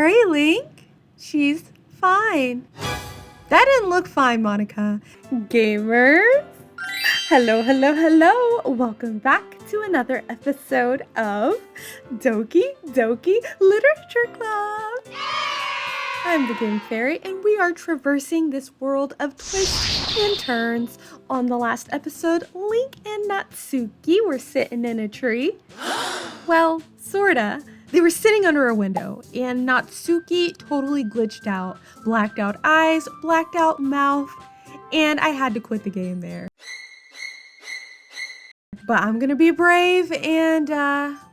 worry, Link. She's fine. That didn't look fine, Monika. Gamers, hello. Welcome back to another episode of Doki Literature Club. I'm the Game Faerie, and we are traversing this world of twists and turns. On the last episode, Link and Natsuki were sitting in a tree. Well, sorta. They were sitting under a window, and Natsuki totally glitched out. Blacked out eyes, blacked out mouth, and I had to quit the game there. But I'm gonna be brave, and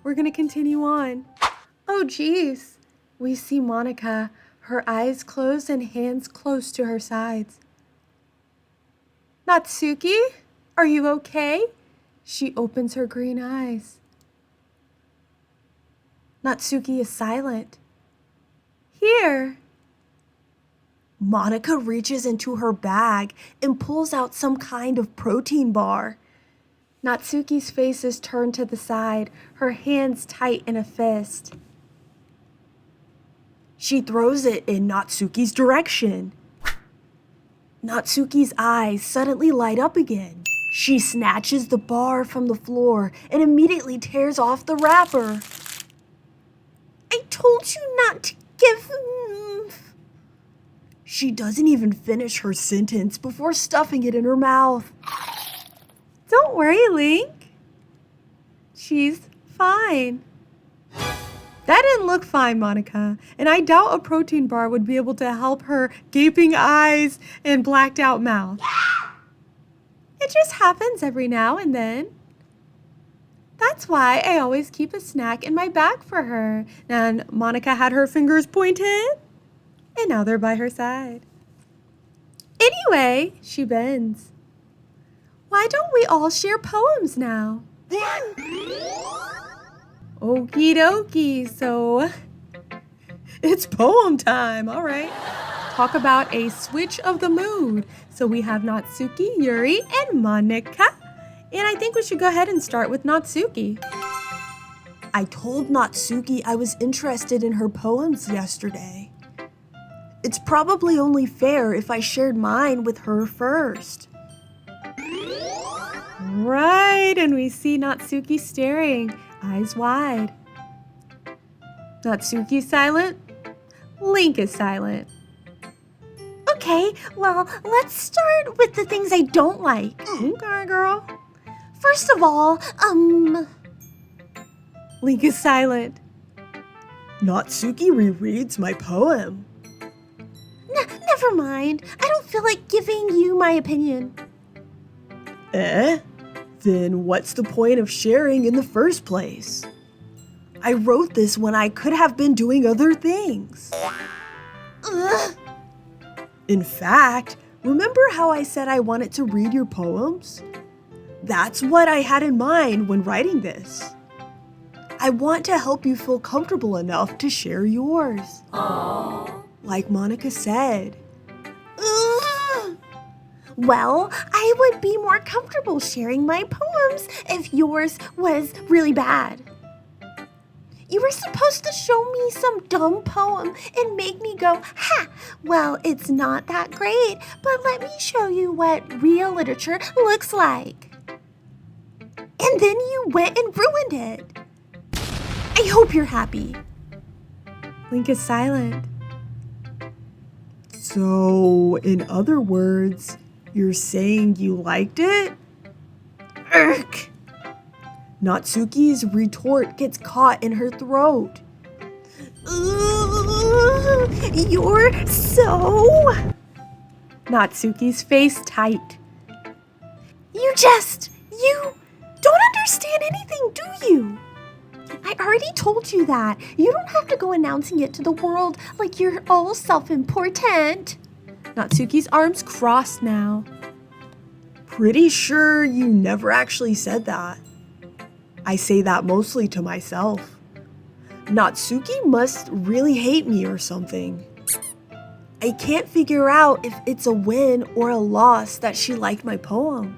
we're gonna continue on. Oh geez, we see Monika, her eyes closed and hands close to her sides. Natsuki, are you okay? She opens her green eyes. Natsuki is silent. Here. Monika reaches into her bag and pulls out some kind of protein bar. Natsuki's face is turned to the side, her hands tight in a fist. She throws it in Natsuki's direction. Natsuki's eyes suddenly light up again. She snatches the bar from the floor and immediately tears off the wrapper. I told you not to give... She doesn't even finish her sentence before stuffing it in her mouth. Don't worry, Link. She's fine. That didn't look fine, Monika, and I doubt a protein bar would be able to help her gaping eyes and blacked out mouth. It just happens every now and then. That's why I always keep a snack in my bag for her. And Monika had her fingers pointed, and now they're by her side. Anyway, she bends. Why don't we all share poems now? Okie dokie, so it's poem time, all right. Talk about a switch of the mood. So we have Natsuki, Yuri, and Monika. And I think we should go ahead and start with Natsuki. I told Natsuki I was interested in her poems yesterday. It's probably only fair if I shared mine with her first. Right, and we see Natsuki staring, eyes wide. Natsuki's silent. Link is silent. Okay, well, let's start with the things I don't like. Okay, girl. First of all, Link is silent. Natsuki rereads my poem. Never mind. I don't feel like giving you my opinion. Then what's the point of sharing in the first place? I wrote this when I could have been doing other things. In fact, remember how I said I wanted to read your poems? That's what I had in mind when writing this. I want to help you feel comfortable enough to share yours. Aww. Like Monika said. Well, I would be more comfortable sharing my poems if yours was really bad. You were supposed to show me some dumb poem and make me go, ha, well, it's not that great, but let me show you what real literature looks like. And then you went and ruined it. I hope you're happy. Link is silent. So, in other words, you're saying you liked it? Urgh! Natsuki's retort gets caught in her throat. You're so... Natsuki's face tight. You don't understand anything, do you? I already told you that. You don't have to go announcing it to the world like you're all self-important. Natsuki's arms crossed now. Pretty sure you never actually said that. I say that mostly to myself. Natsuki must really hate me or something. I can't figure out if it's a win or a loss that she liked my poem.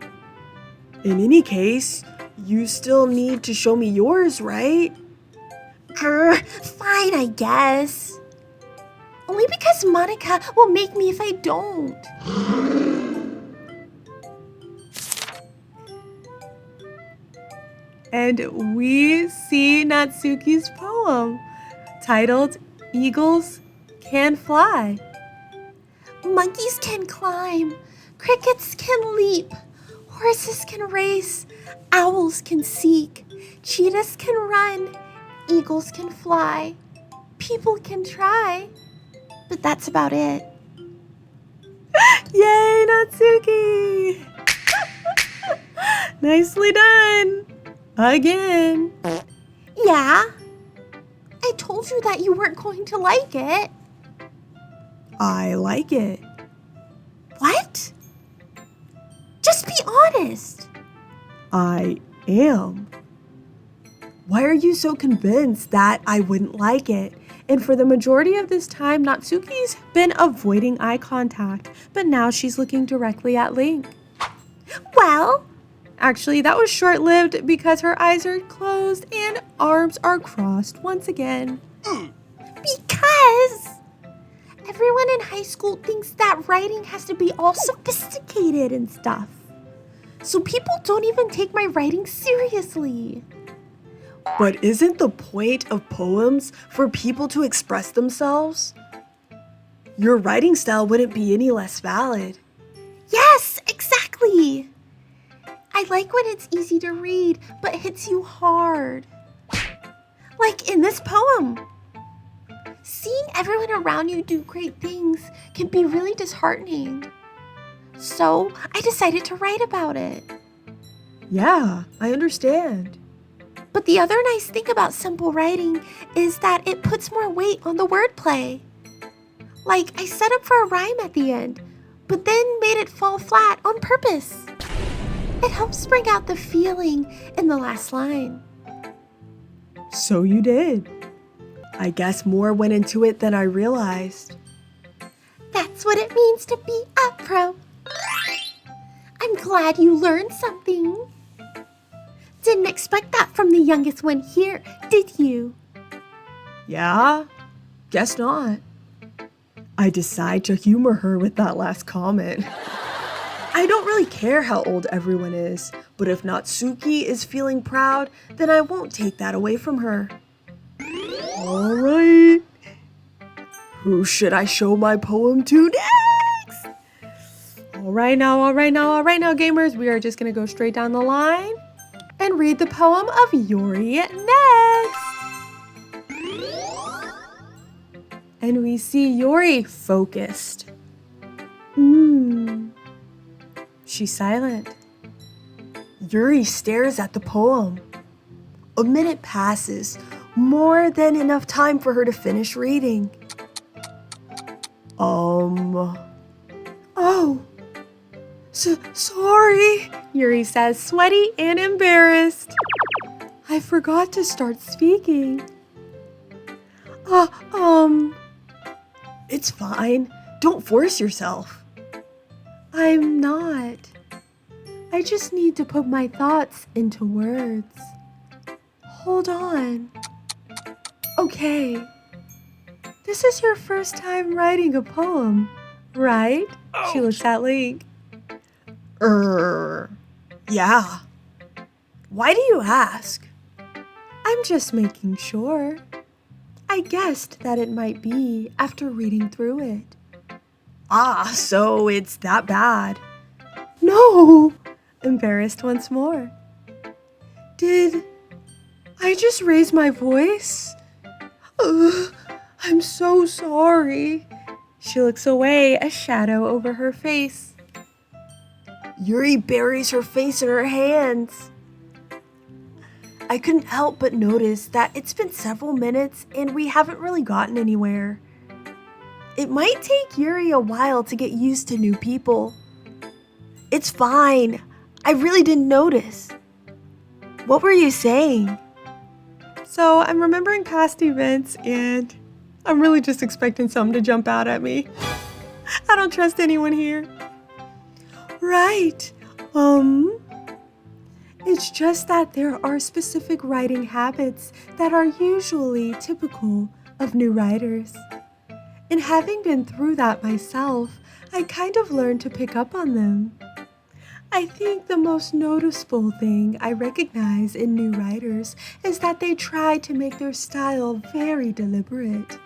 In any case, you still need to show me yours, right? Fine, I guess. Only because Monika will make me if I don't. And we see Natsuki's poem titled Eagles Can Fly. Monkeys can climb, crickets can leap, horses can race, owls can seek, cheetahs can run, eagles can fly, people can try, but that's about it. Yay, Natsuki! Nicely done! Again. Yeah, I told you that you weren't going to like it. I like it. What? Just be honest. I am. Why are you so convinced that I wouldn't like it? And for the majority of this time, Natsuki's been avoiding eye contact, but now she's looking directly at Link. Well, Actually, that was short-lived because her eyes are closed and arms are crossed once again. because everyone in high school thinks that writing has to be all sophisticated and stuff. So people don't even take my writing seriously. But isn't the point of poems for people to express themselves? Your writing style wouldn't be any less valid. Yes, exactly. I like when it's easy to read, but hits you hard. Like in this poem. Seeing everyone around you do great things can be really disheartening. So I decided to write about it. Yeah, I understand. But the other nice thing about simple writing is that it puts more weight on the wordplay. Like I set up for a rhyme at the end, but then made it fall flat on purpose. It helps bring out the feeling in the last line. So you did. I guess more went into it than I realized. That's what it means to be a pro. I'm glad you learned something. Didn't expect that from the youngest one here, did you? Yeah? Guess not. I decide to humor her with that last comment. I don't really care how old everyone is, but if Natsuki is feeling proud, then I won't take that away from her. All right. Who should I show my poem to next? All right now, gamers. We are just going to go straight down the line and read the poem of Yuri next. And we see Yuri focused. She's silent. Yuri stares at the poem. A minute passes, more than enough time for her to finish reading. Sorry, Yuri says, sweaty and embarrassed. I forgot to start speaking. It's fine. Don't force yourself. I'm not. I just need to put my thoughts into words. Hold on. Okay. This is your first time writing a poem, right? Ouch. She looks at Link. Yeah. Why do you ask? I'm just making sure. I guessed that it might be after reading through it. Ah, so it's that bad. No! Embarrassed once more. Did I just raise my voice? I'm so sorry. She looks away, a shadow over her face. Yuri buries her face in her hands. I couldn't help but notice that it's been several minutes and we haven't really gotten anywhere. It might take Yuri a while to get used to new people. It's fine. I really didn't notice. What were you saying? So I'm remembering past events and I'm really just expecting something to jump out at me. I don't trust anyone here. Right. It's just that there are specific writing habits that are usually typical of new writers. And having been through that myself, I kind of learned to pick up on them. I think the most noticeable thing I recognize in new writers is that they try to make their style very deliberate.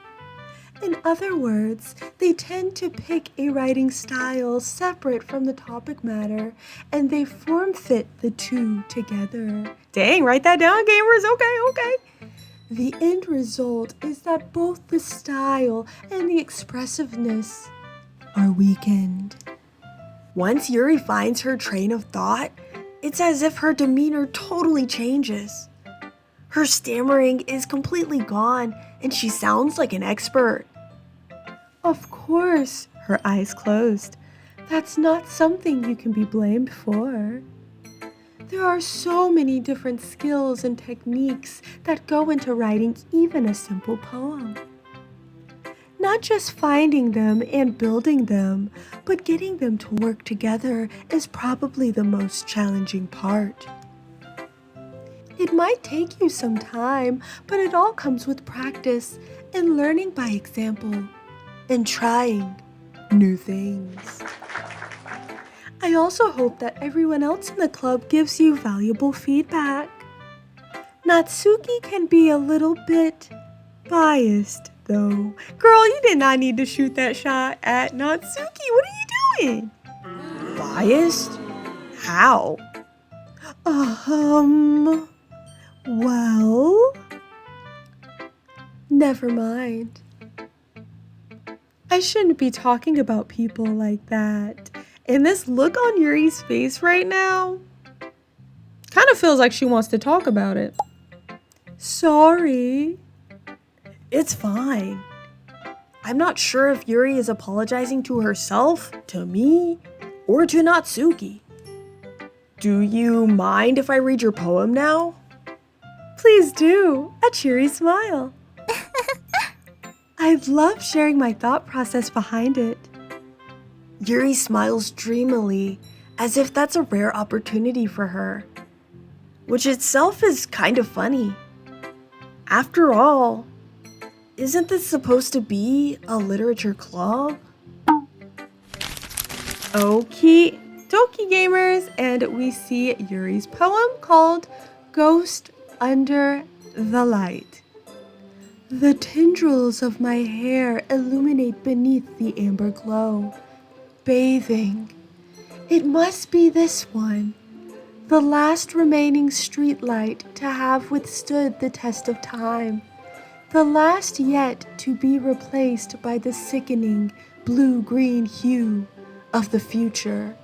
In other words, they tend to pick a writing style separate from the topic matter, and they form-fit the two together. Dang, write that down, gamers. Okay. The end result is that both the style and the expressiveness are weakened. Once Yuri finds her train of thought, it's as if her demeanor totally changes. Her stammering is completely gone, and she sounds like an expert. Of course, her eyes closed. That's not something you can be blamed for. There are so many different skills and techniques that go into writing even a simple poem. Not just finding them and building them, but getting them to work together is probably the most challenging part. It might take you some time, but it all comes with practice and learning by example and trying new things. I also hope that everyone else in the club gives you valuable feedback. Natsuki can be a little bit biased, though. Girl, you did not need to shoot that shot at Natsuki. What are you doing? Biased? How? Well, never mind. I shouldn't be talking about people like that. And this look on Yuri's face right now kind of feels like she wants to talk about it. Sorry. It's fine. I'm not sure if Yuri is apologizing to herself, to me, or to Natsuki. Do you mind if I read your poem now? Please do. A cheery smile. I love sharing my thought process behind it. Yuri smiles dreamily, as if that's a rare opportunity for her, which itself is kind of funny. After all, isn't this supposed to be a literature club? Okie dokie, gamers, and we see Yuri's poem called Ghost Under the Light. The tendrils of my hair illuminate beneath the amber glow. Bathing. It must be this one, the last remaining streetlight to have withstood the test of time, the last yet to be replaced by the sickening blue-green hue of the future.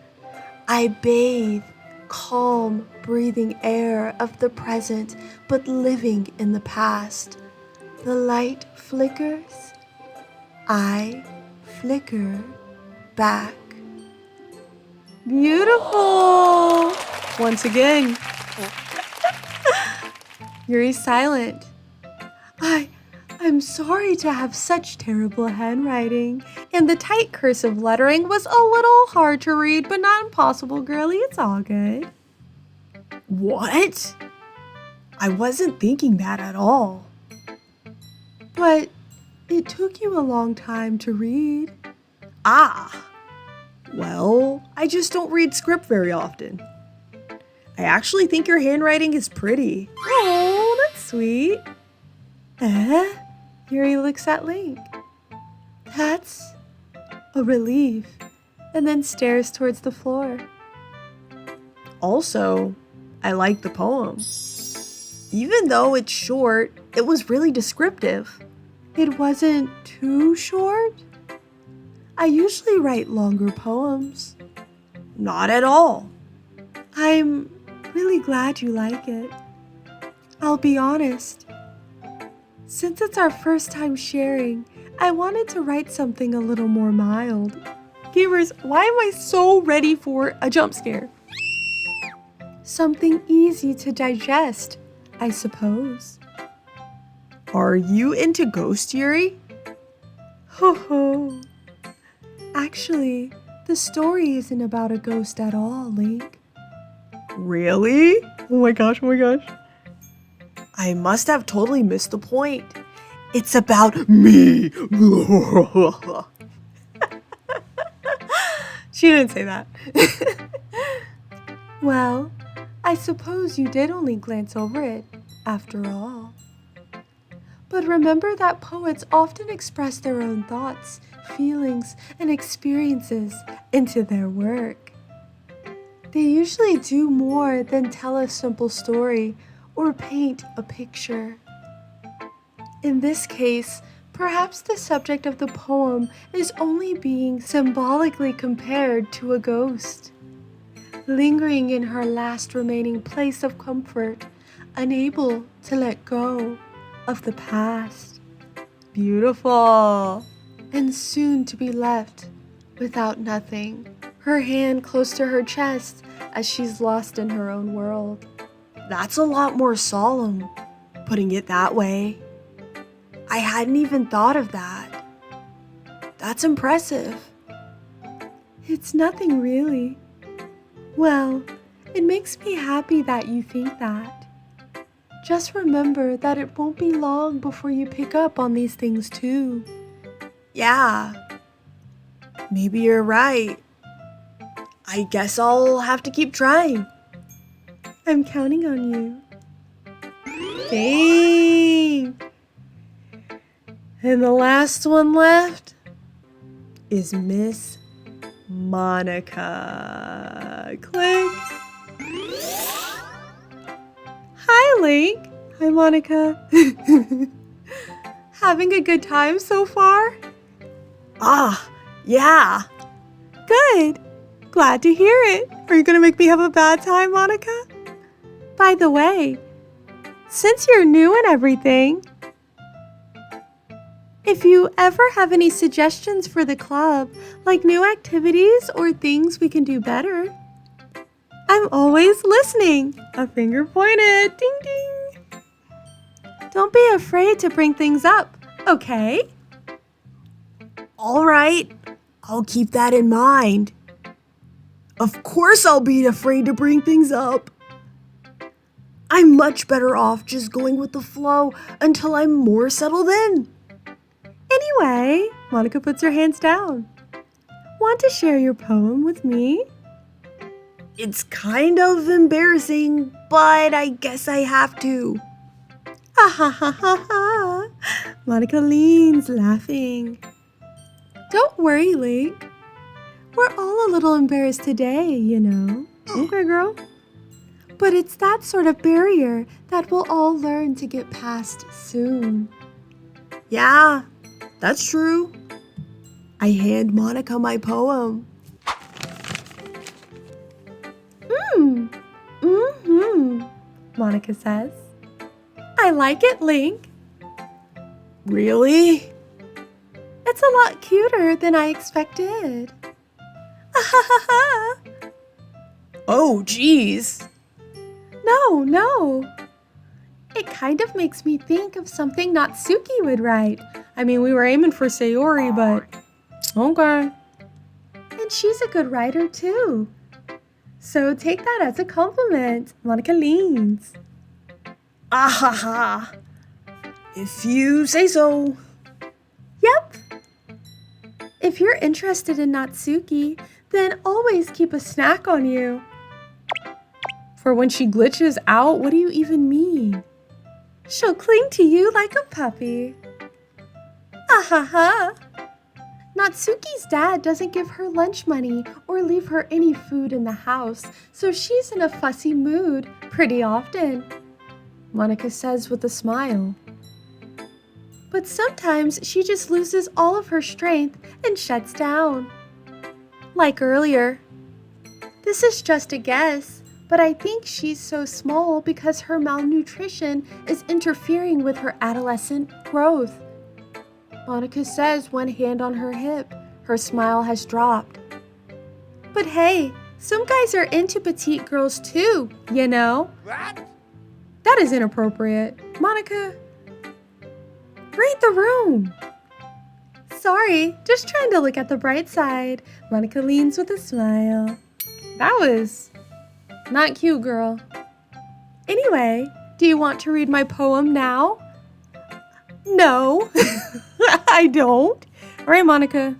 I bathe, calm, breathing air of the present, but living in the past. The light flickers. I flicker back. Beautiful! Once again. Yuri's silent. I'm sorry to have such terrible handwriting. And the tight cursive lettering was a little hard to read, but not impossible, girlie. It's all good. What? I wasn't thinking that at all. But it took you a long time to read. Well, I just don't read script very often. I actually think your handwriting is pretty. Oh, that's sweet. Yuri looks at Link. That's a relief, and then stares towards the floor. Also, I like the poem. Even though it's short, it was really descriptive. It wasn't too short? I usually write longer poems. Not at all. I'm really glad you like it. I'll be honest. Since it's our first time sharing, I wanted to write something a little more mild. Gamers, why am I so ready for a jump scare? Something easy to digest, I suppose. Are you into Ghost, Yuri? Ho ho. Actually, the story isn't about a ghost at all, Link. Really? Oh my gosh. I must have totally missed the point. It's about me. She didn't say that. Well, I suppose you did only glance over it, after all. But remember that poets often express their own thoughts, feelings, and experiences into their work. They usually do more than tell a simple story or paint a picture. In this case, perhaps the subject of the poem is only being symbolically compared to a ghost, lingering in her last remaining place of comfort, unable to let go of the past. Beautiful. And soon to be left without nothing, her hand close to her chest as she's lost in her own world. That's a lot more solemn, putting it that way. I hadn't even thought of that. That's impressive. It's nothing really. Well, it makes me happy that you think that. Just remember that it won't be long before you pick up on these things too. Yeah, maybe you're right. I guess I'll have to keep trying. I'm counting on you. Dang. And the last one left is Miss Monika. Click. Hi, Link. Hi, Monika. Having a good time so far? Yeah. Good. Glad to hear it. Are you going to make me have a bad time, Monika? By the way, since you're new and everything, if you ever have any suggestions for the club, like new activities or things we can do better, I'm always listening. A finger pointed. Ding, ding. Don't be afraid to bring things up, okay? All right. I'll keep that in mind. Of course I'll be afraid to bring things up. I'm much better off just going with the flow until I'm more settled in. Anyway, Monika puts her hands down. Want to share your poem with me? It's kind of embarrassing, but I guess I have to. Ha ha ha ha ha. Monika leans, laughing. Don't worry, Link. We're all a little embarrassed today, you know. Okay, girl. But it's that sort of barrier that we'll all learn to get past soon. Yeah, that's true. I hand Monika my poem. Monika says. I like it, Link. Really? It's a lot cuter than I expected. Oh, geez. No. It kind of makes me think of something Natsuki would write. I mean, we were aiming for Sayori, but okay. And she's a good writer, too. So take that as a compliment. Monika leans. Ahaha. If you say so. Yep. If you're interested in Natsuki, then always keep a snack on you. For when she glitches out, what do you even mean? She'll cling to you like a puppy. Ahaha. Natsuki's dad doesn't give her lunch money or leave her any food in the house, so she's in a fussy mood pretty often, Monika says with a smile. But sometimes she just loses all of her strength and shuts down. Like earlier. This is just a guess, but I think she's so small because her malnutrition is interfering with her adolescent growth. Monika says, one hand on her hip. Her smile has dropped. But hey, some guys are into petite girls too, you know? What? That is inappropriate. Monika, read the room. Sorry, just trying to look at the bright side. Monika leans with a smile. That was not cute, girl. Anyway, do you want to read my poem now? No, I don't. All right, Monika.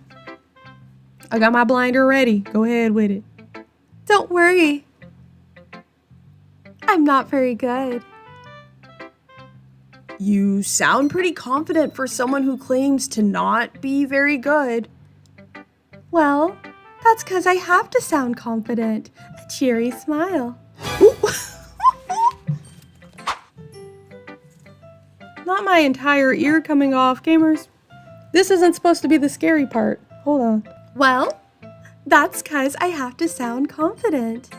I got my blinder ready. Go ahead with it. Don't worry. I'm not very good. You sound pretty confident for someone who claims to not be very good. Well, that's because I have to sound confident. A cheery smile. Not my entire ear coming off, gamers. This isn't supposed to be the scary part. Hold on. Well, that's because I have to sound confident.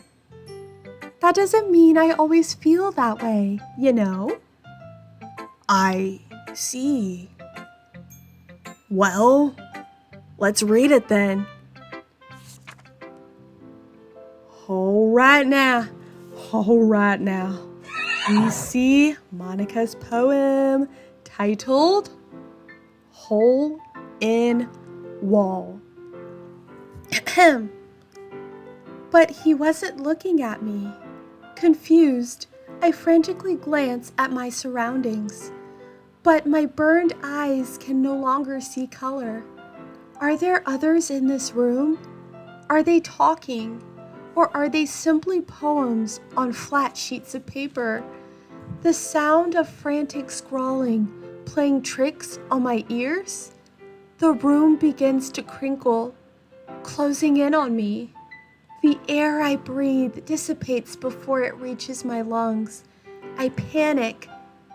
That doesn't mean I always feel that way, you know? I see. Well, let's rate it then. All right now. We see Monika's poem titled Hole in Wall. But he wasn't looking at me. Confused, I frantically glance at my surroundings. But my burned eyes can no longer see color. Are there others in this room? Are they talking? Or are they simply poems on flat sheets of paper? The sound of frantic scrawling playing tricks on my ears? The room begins to crinkle, closing in on me. The air I breathe dissipates before it reaches my lungs. I panic.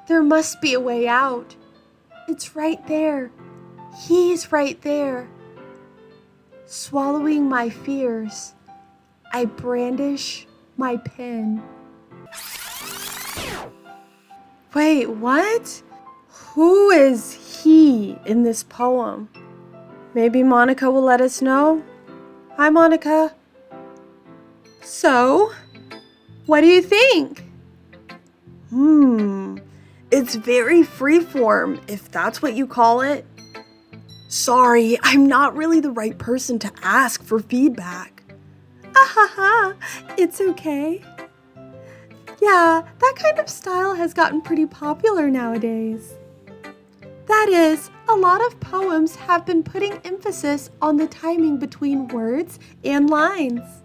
There must be a way out. It's right there. He's right there. Swallowing my fears, I brandish my pen. Wait, what? Who is he in this poem? Maybe Monika will let us know. Hi, Monika. So, what do you think? It's very freeform, if that's what you call it. Sorry, I'm not really the right person to ask for feedback. It's okay. Yeah, that kind of style has gotten pretty popular nowadays. That is, a lot of poems have been putting emphasis on the timing between words and lines.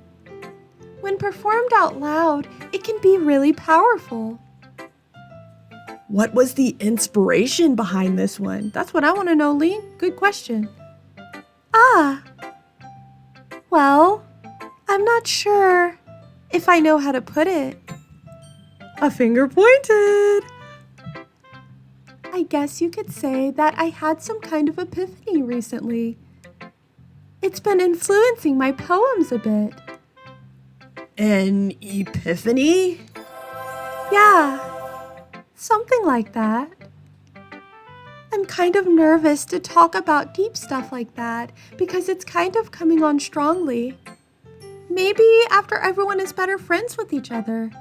When performed out loud, it can be really powerful. What was the inspiration behind this one? That's what I want to know, Lee. Good question. Well, I'm not sure if I know how to put it. A finger pointed. I guess you could say that I had some kind of epiphany recently. It's been influencing my poems a bit. An epiphany? Yeah, something like that. I'm kind of nervous to talk about deep stuff like that because it's kind of coming on strongly. Maybe after everyone is better friends with each other.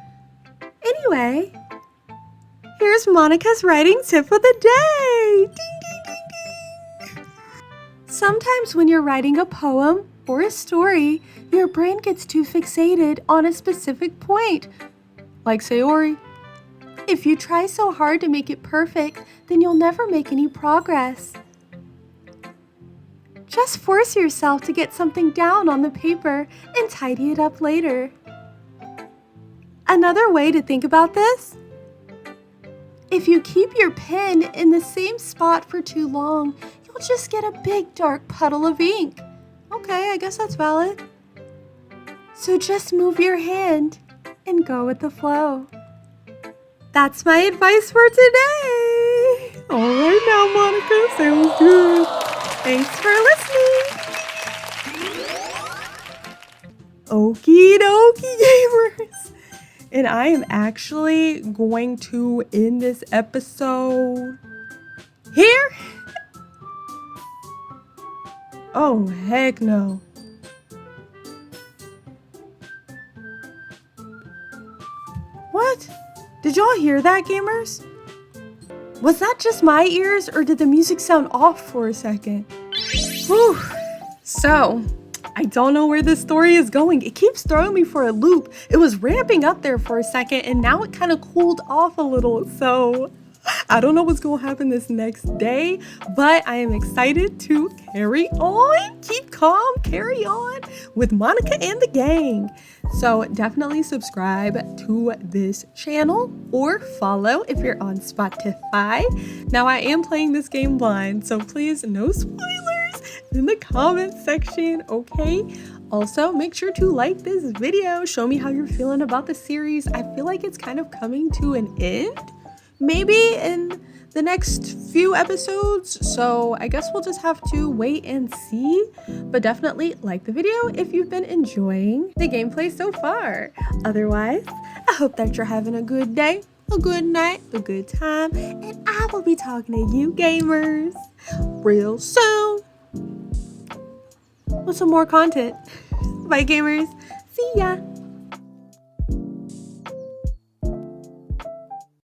Anyway, here's Monika's writing tip of the day. Ding, ding, ding, ding. Sometimes when you're writing a poem or a story, your brain gets too fixated on a specific point. Like Sayori. If you try so hard to make it perfect, then you'll never make any progress. Just force yourself to get something down on the paper and tidy it up later. Another way to think about this: if you keep your pen in the same spot for too long, you'll just get a big dark puddle of ink. Okay, I guess that's valid. So just move your hand and go with the flow. That's my advice for today. All right now, Monika, sounds good. Thanks for listening. Okie dokie, gamers. And I am actually going to end this episode here. Oh, heck no. What? Did y'all hear that, gamers? Was that just my ears, or did the music sound off for a second? Whew. So, I don't know where this story is going. It keeps throwing me for a loop. It was ramping up there for a second, and now it kind of cooled off a little. So, I don't know what's going to happen this next day, but I am excited to carry on, keep calm, carry on with Monika and the gang. So definitely subscribe to this channel or follow if you're on Spotify. Now I am playing this game blind, so please no spoilers in the comment section, okay? Also, make sure to like this video. Show me how you're feeling about the series. I feel like it's kind of coming to an end, maybe in the next few episodes. So I guess we'll just have to wait and see. But definitely like the video if you've been enjoying the gameplay so far. Otherwise, I hope that you're having a good day, a good night, a good time. And I will be talking to you gamers real soon with some more content. Bye gamers. See ya.